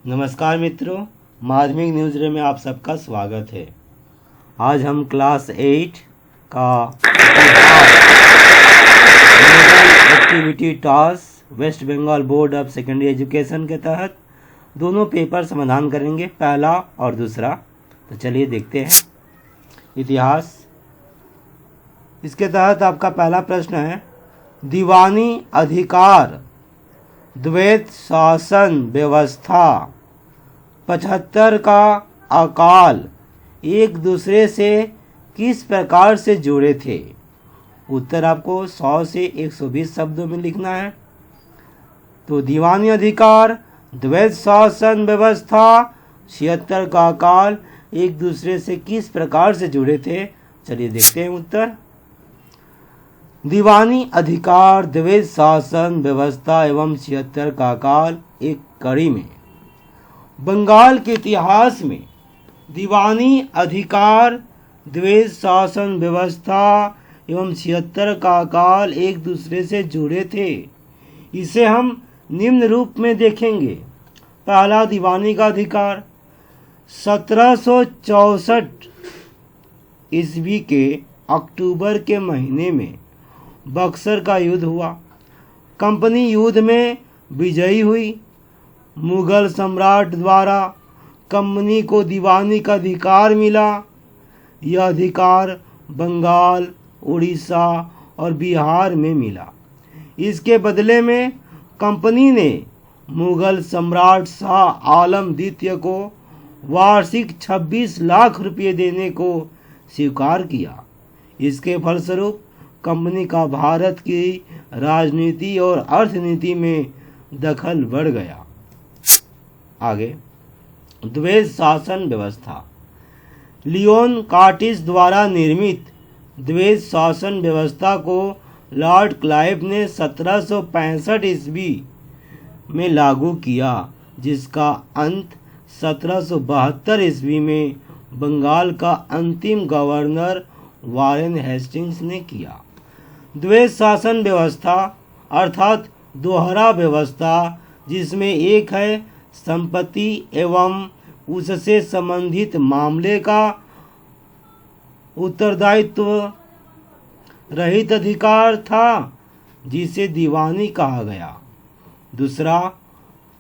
नमस्कार मित्रों, माध्यमिक न्यूज़ रे में आप सबका स्वागत है। आज हम क्लास 8 का activity task West Bengal board of secondary education के तहत दोनों पेपर समाधान करेंगे, पहला और दूसरा। तो चलिए देखते हैं। इतिहास, इसके तहत आपका पहला प्रश्न है, दीवानी अधिकार द्वैत शासन व्यवस्था 75 का अकाल एक दूसरे से किस प्रकार से जुड़े थे? उत्तर आपको 100 से 120 शब्दों में लिखना है। तो दीवानी अधिकार द्वैत शासन व्यवस्था 76 का अकाल एक दूसरे से किस प्रकार से जुड़े थे? चलिए देखते हैं उत्तर। दीवानी अधिकार द्वैत शासन व्यवस्था एवं 76 का काल एक कड़ी में बंगाल के इतिहास में दीवानी अधिकार द्वैत शासन व्यवस्था एवं 76 का काल एक दूसरे से जुड़े थे। इसे हम निम्न रूप में देखेंगे। पहला, दीवानी का अधिकार 1764 ईस्वी के अक्टूबर के महीने में बक्सर का युद्ध हुआ। कंपनी युद्ध में विजयी हुई। मुगल सम्राट द्वारा कंपनी को दीवानी का अधिकार मिला। यह अधिकार बंगाल, उड़ीसा और बिहार में मिला। इसके बदले में कंपनी ने मुगल सम्राट शाह आलम द्वितीय को वार्षिक 26 लाख रुपये देने को स्वीकार किया। इसके फलस्वरूप कंपनी का भारत की राजनीति और अर्थनीति में दखल बढ़ गया। आगे, द्वैत शासन व्यवस्था। लियोन कार्टिस द्वारा निर्मित द्वैत शासन व्यवस्था को लॉर्ड क्लाइव ने 1765 ईस्वी में लागू किया, जिसका अंत 1772 ईस्वी में बंगाल का अंतिम गवर्नर वारेन हेस्टिंग्स ने किया। द्वैत शासन व्यवस्था अर्थात दोहरा व्यवस्था, जिसमें एक है संपत्ति एवं उससे संबंधित मामले का उत्तरदायित्व रहित अधिकार था, जिसे दीवानी कहा गया। दूसरा,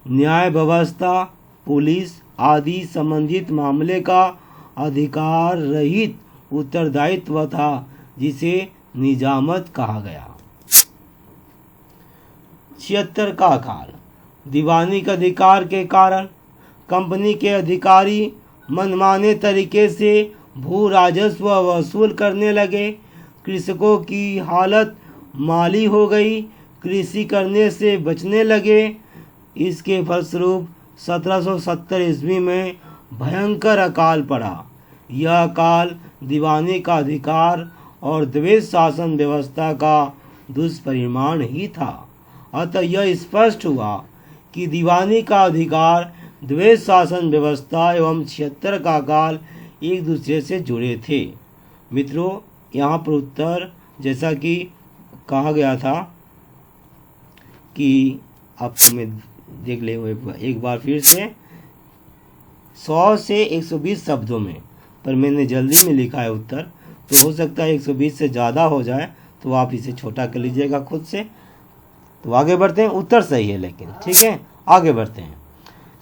न्याय व्यवस्था, पुलिस आदि संबंधित मामले का अधिकार रहित उत्तरदायित्व था, जिसे निजामत कहा गया। 76 का काल। दीवानी के अधिकार के कारण कंपनी के अधिकारी मनमाने तरीके से भू राजस्व वसूल करने लगे। कृषकों की हालत माली हो गई। कृषि करने से बचने लगे। इसके फलस्वरूप 1770 ईस्वी में भयंकर अकाल पड़ा। यह अकाल दीवानी का अधिकार और द्वैत शासन व्यवस्था का दुष्परिणाम ही था। अतः यह स्पष्ट हुआ कि दीवानी का अधिकार द्वैत शासन व्यवस्था एवं 76 का काल एक दूसरे से जुड़े थे। मित्रों, यहाँ पर उत्तर जैसा कि कहा गया था कि आपको मैं देख ले एक बार फिर से 100 से 120 शब्दों में, पर मैंने जल्दी में लिखा है उत्तर, तो हो सकता है 120 से ज़्यादा हो जाए, तो आप इसे छोटा कर लीजिएगा खुद से। तो आगे बढ़ते हैं। उत्तर सही है, लेकिन ठीक है, आगे बढ़ते हैं।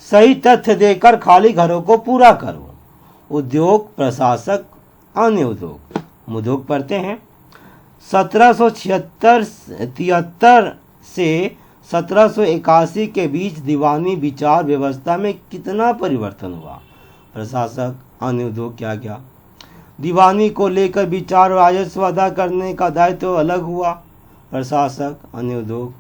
सही तथ्य देकर खाली घरों को पूरा करो। उद्योग, प्रशासक, अन्य उद्योग। उद्योग पढ़ते हैं। 1773 से 1781 के बीच दीवानी विचार व्यवस्था में कितना परिवर्तन हुआ? प्रशासक, अन्य उद्योग क्या क्या? दीवानी को लेकर विचार और राजस्व अदा करने का दायित्व अलग हुआ। प्रशासक, अन्य उद्योग।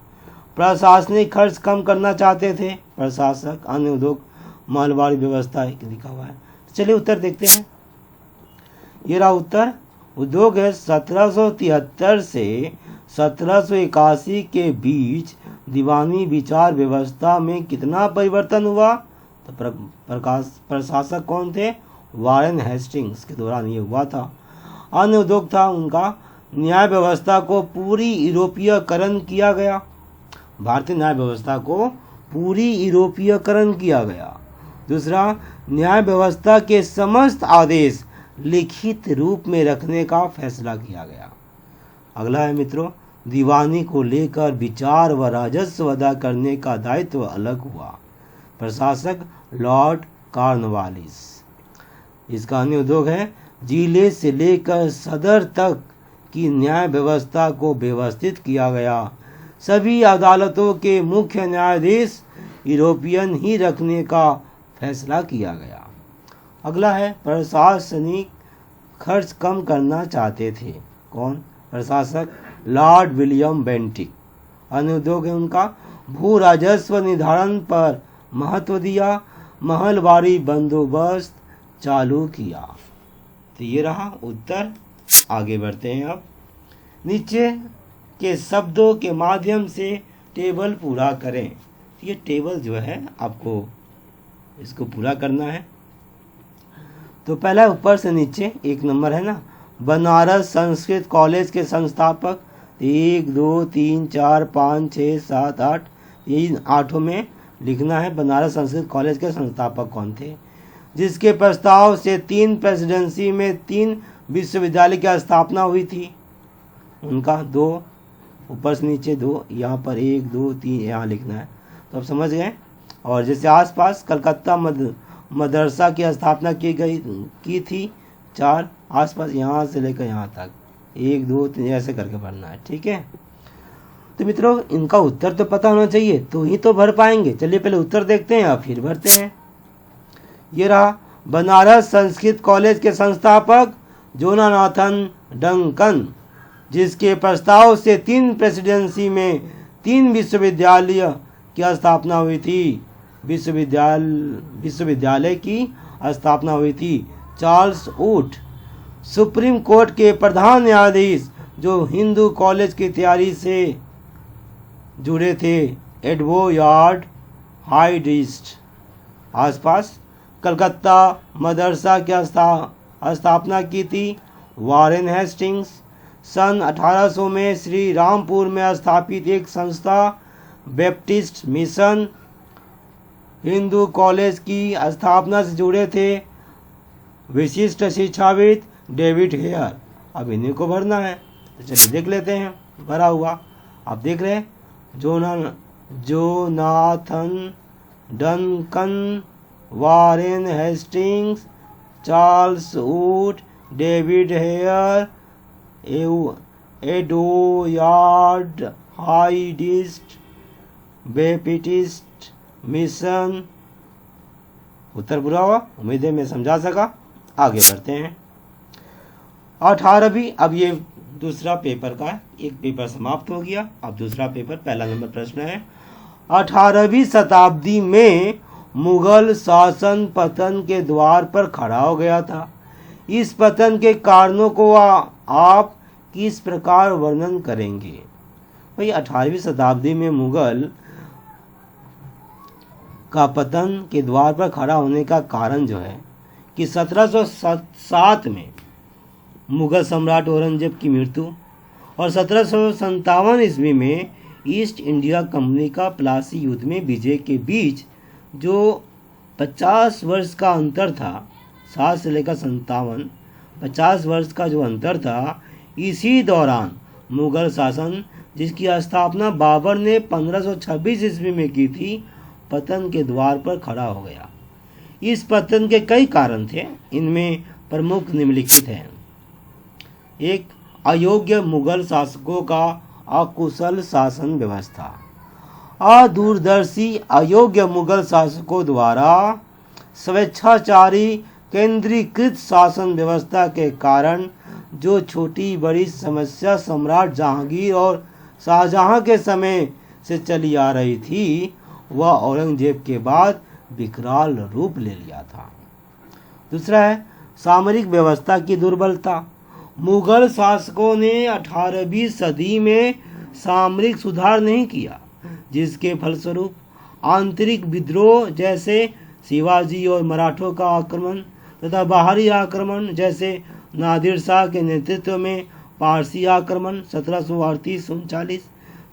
प्रशासनिक खर्च कम करना चाहते थे। प्रशासक, अन्य उद्योग। मालवाड़ी व्यवस्था लिखा हुआ है। चलिए उत्तर देखते हैं। ये रहा उत्तर। उद्योग है 1773 से 1781 के बीच दीवानी विचार व्यवस्था में कितना परिवर्तन हुआ? तो प्रशासक कौन थे? वारेन हेस्टिंग्स के दौरान ये हुआ था। अन्य उद्योग था उनका न्याय व्यवस्था को पूरी यूरोपीयकरण किया गया। भारतीय न्याय व्यवस्था को पूरी यूरोपीयकरण किया गया। दूसरा, न्याय व्यवस्था के समस्त आदेश लिखित रूप में रखने का फैसला किया गया। अगला है मित्रों, दीवानी को लेकर विचार व राजस्व अदा करने का दायित्व अलग हुआ। प्रशासक लॉर्ड कॉर्नवालिस। इसका अन्य उद्योग है, जिले से लेकर सदर तक की न्याय व्यवस्था को व्यवस्थित किया गया। सभी अदालतों के मुख्य न्यायाधीश यूरोपियन ही रखने का फैसला किया गया। अगला है, प्रशासनिक खर्च कम करना चाहते थे। कौन? प्रशासक लॉर्ड विलियम बेंटिक। अन्य उद्योग है उनका, भू राजस्व निर्धारण पर महत्व दिया, महलवारी बंदोबस्त चालू किया। तो ये रहा उत्तर। आगे बढ़ते हैं अब। नीचे के शब्दों के माध्यम से टेबल पूरा करें। ये टेबल जो है आपको इसको पूरा करना है। तो पहला ऊपर से नीचे 1 नंबर है ना, बनारस संस्कृत कॉलेज के संस्थापक 1 2 3 4 5 6 7 8, ये 8 में लिखना है बनारस संस्कृत कॉलेज के संस्थापक कौन थे, जिसके प्रस्ताव से 3 प्रेसिडेंसी में 3 विश्वविद्यालय की स्थापना हुई थी। उनका 2 ऊपर से नीचे 2, यहाँ पर 1 2 3 यहाँ लिखना है। तो आप समझ गए। और जैसे आसपास कलकत्ता मदरसा की स्थापना की थी 4, आसपास यहाँ से लेकर यहाँ तक 1 2 3 ऐसे करके भरना है। ठीक है। तो मित्रों इनका उत्तर तो पता होना चाहिए तो ही तो भर पाएंगे। चलिए पहले उत्तर देखते हैं फिर भरते हैं। ये रहा, बनारस संस्कृत कॉलेज के संस्थापक जोनाथन डंकन, जिसके प्रस्ताव से 3 प्रेसिडेंसी में 3 विश्वविद्यालय की स्थापना हुई थी। विश्वविद्यालय की स्थापना हुई थी। चार्ल्स वुड सुप्रीम कोर्ट के प्रधान न्यायाधीश जो हिंदू कॉलेज की तैयारी से जुड़े थे। एडवर्ड हाइडिस्ट आसपास कलकत्ता मदरसा की स्थापना की थी। वारेन हेस्टिंग्स सन 1800 में श्री रामपुर में स्थापित एक संस्था बैप्टिस्ट मिशन हिंदू कॉलेज की स्थापना से जुड़े थे। विशिष्ट शिक्षाविद डेविड हेयर। अब इन्हीं को भरना है तो चलिए देख लेते हैं भरा हुआ। आप देख रहे हैं Jonathan Duncan, Warren Hastings, Charles Wood, David Hare, Edward हाइडिस्ट, बैप्टिस्ट मिशन। उत्तर पूरा हुआ। उम्मीद है मैं समझा सका। आगे बढ़ते हैं। 18वीं, अब ये दूसरा पेपर का है। एक पेपर समाप्त हो गया। अब दूसरा पेपर, पहला नंबर प्रश्न है, 18वीं शताब्दी में मुगल शासन पतन के द्वार पर खड़ा हो गया था। इस पतन के कारणों को आप किस प्रकार वर्णन करेंगे? भाई 18वीं शताब्दी में मुगल का पतन के द्वार पर खड़ा होने का कारण जो है कि 1707 में मुगल सम्राट औरंगजेब की मृत्यु और 1757 ईस्वी में ईस्ट इंडिया कंपनी का प्लासी युद्ध में विजय के बीच जो 50 वर्ष का अंतर था, 7 से लेकर 57, 50 वर्ष का जो अंतर था, इसी दौरान मुगल शासन जिसकी स्थापना बाबर ने 1526 ईस्वी में की थी, पतन के द्वार पर खड़ा हो गया। इस पतन के कई कारण थे। इनमें प्रमुख निम्नलिखित हैं। 1, अयोग्य मुगल शासकों का अकुशल शासन व्यवस्था। अदूरदर्शी अयोग्य मुगल शासकों द्वारा स्वेच्छाचारी केंद्रीकृत शासन व्यवस्था के कारण जो छोटी बड़ी समस्या सम्राट जहांगीर और शाहजहां के समय से चली आ रही थी, वह औरंगजेब के बाद विकराल रूप ले लिया था। दूसरा है सामरिक व्यवस्था की दुर्बलता। मुगल शासकों ने 18वीं सदी में सामरिक सुधार नहीं किया, जिसके फलस्वरूप आंतरिक विद्रोह जैसे शिवाजी और मराठों का आक्रमण तथा बाहरी आक्रमण जैसे नादिर शाह के नेतृत्व में पारसी आक्रमण 1738-39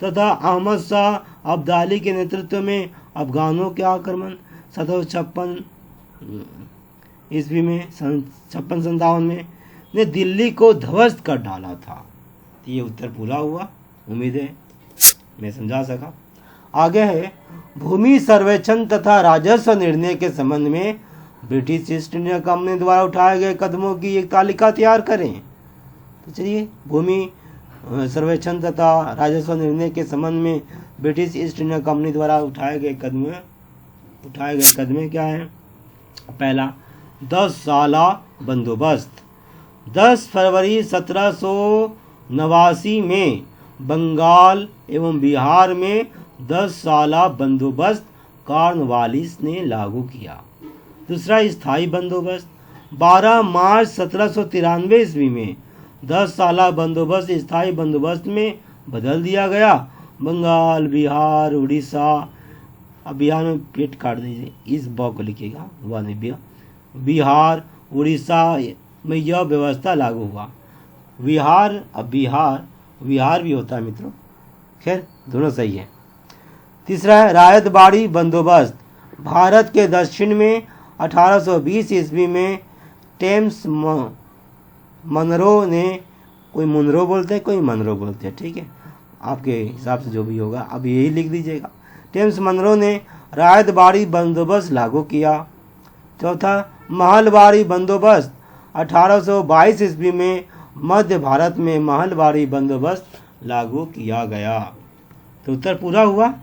तथा अहमद शाह अब्दाली के नेतृत्व में अफगानों के आक्रमण 1756 ईस्वी में, सन 56-57 में ने दिल्ली को ध्वस्त कर डाला था। तो ये उत्तर पूरा हुआ, उम्मीद है मैं समझा सका। आगे है, भूमि सर्वेक्षण तथा राजस्व निर्णय के संबंध में ब्रिटिश ईस्ट इंडिया कंपनी द्वारा उठाए गए कदमों की एक तालिका तैयार करें। तो चलिए, भूमि सर्वेक्षण तथा राजस्व निर्णय के संबंध में ब्रिटिश ईस्ट इंडिया कंपनी द्वारा उठाए गए कदम क्या हैं? पहला, 10 साला बंदोबस्त। 10 फरवरी 1789 में बंगाल एवं बिहार में 10 साला बंदोबस्त कॉर्नवालिस ने लागू किया। दूसरा, स्थायी बंदोबस्त। 12 मार्च 1793 ईस्वी में 10 साला बंदोबस्त स्थायी बंदोबस्त में बदल दिया गया। बंगाल, बिहार, उड़ीसा, अब बिहार में पेट काट दीजिए, इस बॉ को लिखिएगा, हुआ नहीं बिहार, उड़ीसा में यह व्यवस्था लागू हुआ। बिहार, अब बिहार भी होता है मित्रों, खैर दोनों सही है। तीसरा है रायतबाड़ी बंदोबस्त। भारत के दक्षिण में 1820 ईस्वी में टेम्स मनरो ने, कोई मुनरो बोलते हैं, कोई मनरो बोलते हैं, ठीक है, आपके हिसाब से जो भी होगा, अब यही लिख दीजिएगा। टेम्स मनरो ने रायतबाड़ी बंदोबस्त लागू किया। चौथा, महलबाड़ी बंदोबस्त। 1822 ईस्वी में मध्य भारत में महलबाड़ी बंदोबस्त लागू किया गया। तो उत्तर पूरा हुआ,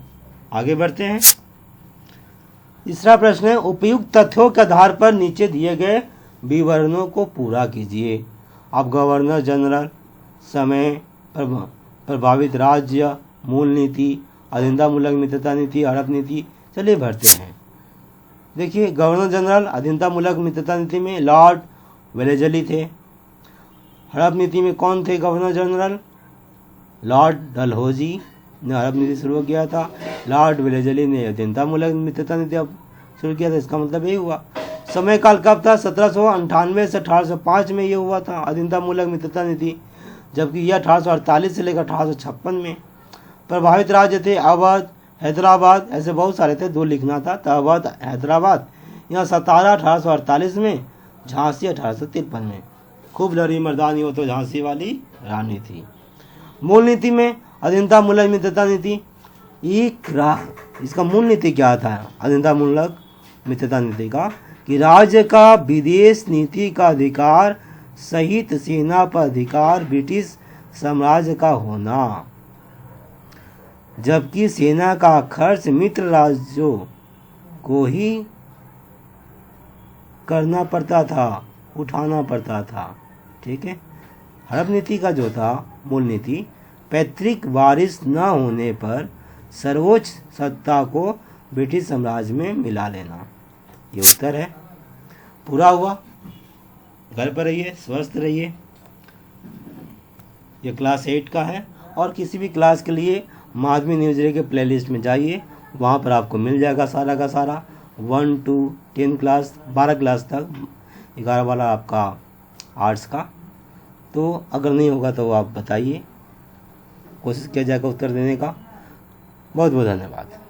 आगे बढ़ते हैं। तीसरा प्रश्न है, उपयुक्त तथ्यों के आधार पर नीचे दिए गए विवरणों को पूरा कीजिए। आप गवर्नर जनरल, समय, प्रभावित राज्य, मूल नीति, अधीनतामूलक मित्रता नीति, हड़प नीति, चलिए भरते हैं। देखिए, गवर्नर जनरल अधीनतामूलक मित्रता नीति में लॉर्ड वेलेजली थे। हड़प नीति में कौन थे गवर्नर जनरल? लॉर्ड डलहौजी ने हड़प नीति शुरू किया था। लॉर्ड वेलेजली ने अधीनतामूलक मित्रता नीति शुरू किया था। इसका मतलब यही हुआ। समय काल कब था? 1798 से 1805 में ये हुआ था अधीनतामूलक मित्रता नीति, जबकि यह 1848 से लेकर 1856 में। प्रभावित राज्य थे अवध, हैदराबाद, ऐसे बहुत सारे थे, 2 लिखना था। तो अवध, हैदराबाद, यहाँ सतारा 1848 में, झांसी 1853 में। खूब लड़ी मर्दानी हो तो झांसी वाली रानी थी। मूल नीति में अधीनतामूलक मित्रता नीति, इसका मूल नीति क्या था अधीनतामूलक मित्रता नीति का? कि राज्य का विदेश नीति का अधिकार सहित सेना पर अधिकार ब्रिटिश साम्राज्य का होना, जबकि सेना का खर्च मित्र राज्यों को ही करना पड़ता था, उठाना पड़ता था, ठीक है। हड़प नीति का जो था मूल नीति, पैतृक वारिस न होने पर सर्वोच्च सत्ता को ब्रिटिश साम्राज्य में मिला लेना। ये उत्तर है, पूरा हुआ। घर पर रहिए, स्वस्थ रहिए। ये क्लास 8 का है, और किसी भी क्लास के लिए माधवी न्यूज़ रे के प्लेलिस्ट में जाइए, वहाँ पर आपको मिल जाएगा सारा का सारा 1 to 10 क्लास, 12 क्लास तक, 11 वाला आपका आर्ट्स का। तो अगर नहीं होगा तो आप बताइए, कोशिश किया जाएगा उत्तर देने का। बहुत बहुत धन्यवाद।